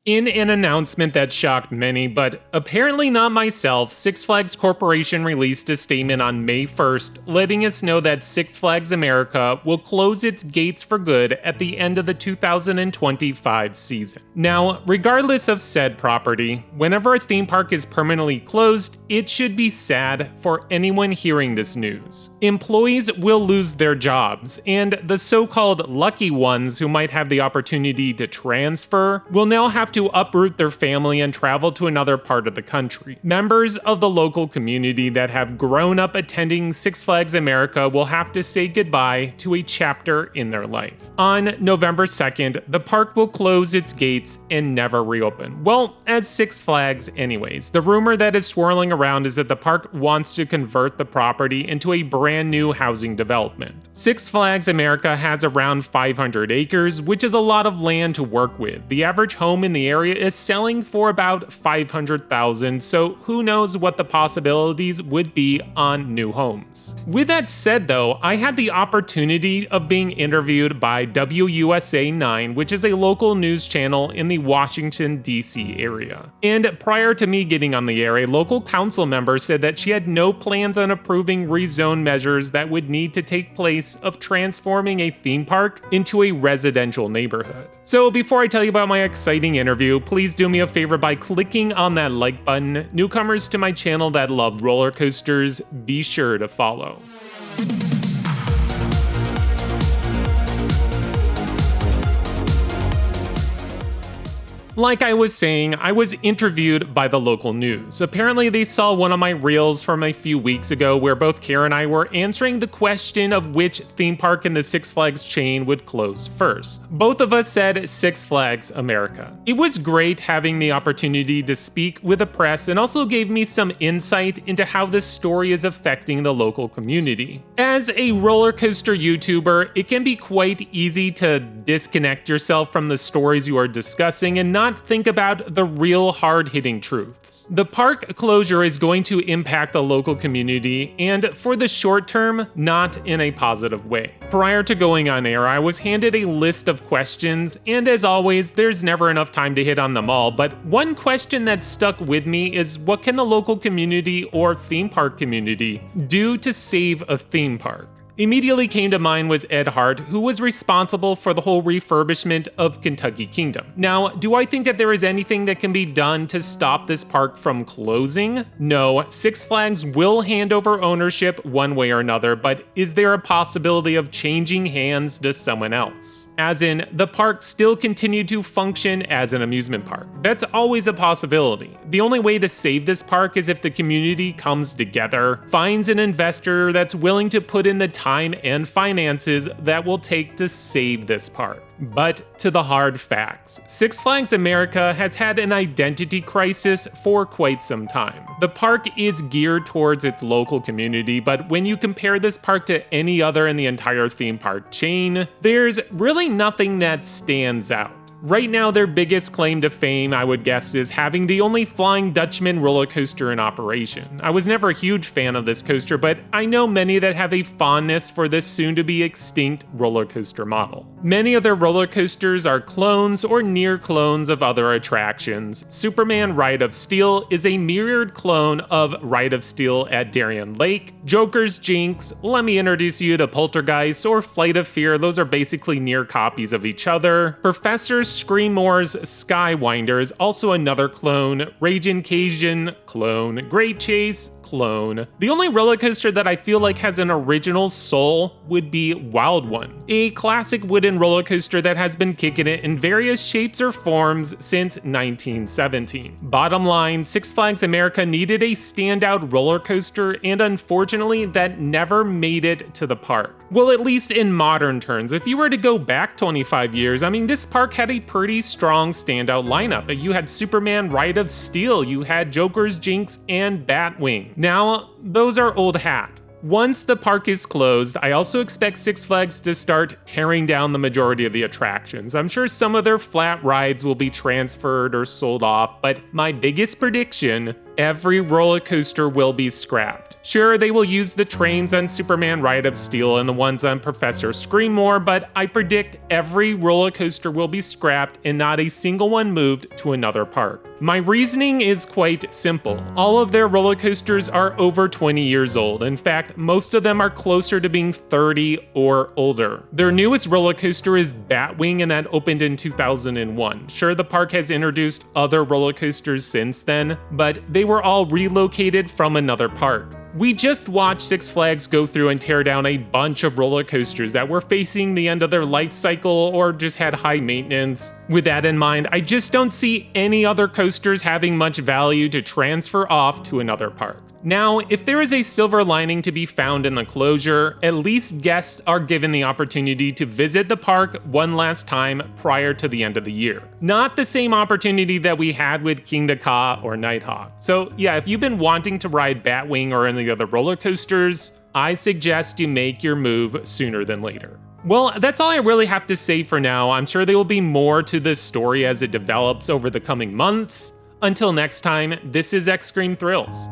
In an announcement that shocked many, but apparently not myself, Six Flags Corporation released a statement on May 1st, letting us know that Six Flags America will close its gates for good at the end of the 2025 season. Now, regardless of said property, whenever a theme park is permanently closed, it should be sad for anyone hearing this news. Employees will lose their jobs, and the so-called lucky ones who might have the opportunity to transfer will now have to uproot their family and travel to another part of the country. Members of the local community that have grown up attending Six Flags America will have to say goodbye to a chapter in their life. On November 2nd, the park will close its gates and never reopen. Well, as Six Flags anyways. The rumor that is swirling around is that the park wants to convert the property into a brand new housing development. Six Flags America has around 500 acres, which is a lot of land to work with. The average home in the area is selling for about $500,000, so who knows what the possibilities would be on new homes. With that said though, I had the opportunity of being interviewed by WUSA 9, which is a local news channel in the Washington, D.C. area. And prior to me getting on the air, a local council member said that she had no plans on approving rezone measures that would need to take place of transforming a theme park into a residential neighborhood. So before I tell you about my exciting interview, please do me a favor by clicking on that like button. Newcomers to my channel that love roller coasters, be sure to follow. Like I was saying, I was interviewed by the local news. Apparently they saw one of my reels from a few weeks ago where both Kara and I were answering the question of which theme park in the Six Flags chain would close first. Both of us said Six Flags America. It was great having the opportunity to speak with the press and also gave me some insight into how this story is affecting the local community. As a roller coaster YouTuber, it can be quite easy to disconnect yourself from the stories you are discussing and not think about the real hard-hitting truths. The park closure is going to impact the local community, and for the short term, not in a positive way. Prior to going on air, I was handed a list of questions, and as always, there's never enough time to hit on them all, but one question that stuck with me is what can the local community or theme park community do to save a theme park? Immediately came to mind was Ed Hart, who was responsible for the whole refurbishment of Kentucky Kingdom. Now, do I think that there is anything that can be done to stop this park from closing? No, Six Flags will hand over ownership one way or another, but is there a possibility of changing hands to someone else? As in, the park still continued to function as an amusement park. That's always a possibility. The only way to save this park is if the community comes together, finds an investor that's willing to put in the time and finances that will take to save this park. But to the hard facts, Six Flags America has had an identity crisis for quite some time. The park is geared towards its local community, but when you compare this park to any other in the entire theme park chain, there's really nothing that stands out. Right now, their biggest claim to fame, I would guess, is having the only Flying Dutchman roller coaster in operation. I was never a huge fan of this coaster, but I know many that have a fondness for this soon-to-be extinct roller coaster model. Many of their roller coasters are clones or near clones of other attractions. Superman Ride of Steel is a mirrored clone of Ride of Steel at Darien Lake. Joker's Jinx, let me introduce you to Poltergeist or Flight of Fear, those are basically near copies of each other. Professor Screamore's Skywinder is also another clone. Ragin' Cajun, clone. Great Chase, clone. The only roller coaster that I feel like has an original soul would be Wild One, a classic wooden roller coaster that has been kicking it in various shapes or forms since 1917. Bottom line, Six Flags America needed a standout roller coaster, and unfortunately, that never made it to the park. Well, at least in modern terms. If you were to go back 25 years, I mean, this park had a pretty strong standout lineup. You had Superman Ride of Steel, you had Joker's Jinx, and Batwing. Now, those are old hat. Once the park is closed, I also expect Six Flags to start tearing down the majority of the attractions. I'm sure some of their flat rides will be transferred or sold off, but my biggest prediction every roller coaster will be scrapped. Sure, they will use the trains on Superman Ride of Steel and the ones on Professor Screamore, but I predict every roller coaster will be scrapped and not a single one moved to another park. My reasoning is quite simple. All of their roller coasters are over 20 years old. In fact, most of them are closer to being 30 or older. Their newest roller coaster is Batwing, and that opened in 2001. Sure, the park has introduced other roller coasters since then, but they were all relocated from another park. We just watched Six Flags go through and tear down a bunch of roller coasters that were facing the end of their life cycle or just had high maintenance. With that in mind, I just don't see any other coasters having much value to transfer off to another park. Now, if there is a silver lining to be found in the closure, at least guests are given the opportunity to visit the park one last time prior to the end of the year. Not the same opportunity that we had with Kingda Ka or Nighthawk. So yeah, if you've been wanting to ride Batwing or any other roller coasters, I suggest you make your move sooner than later. Well, that's all I really have to say for now. I'm sure there will be more to this story as it develops over the coming months. Until next time, this is X Scream Thrills.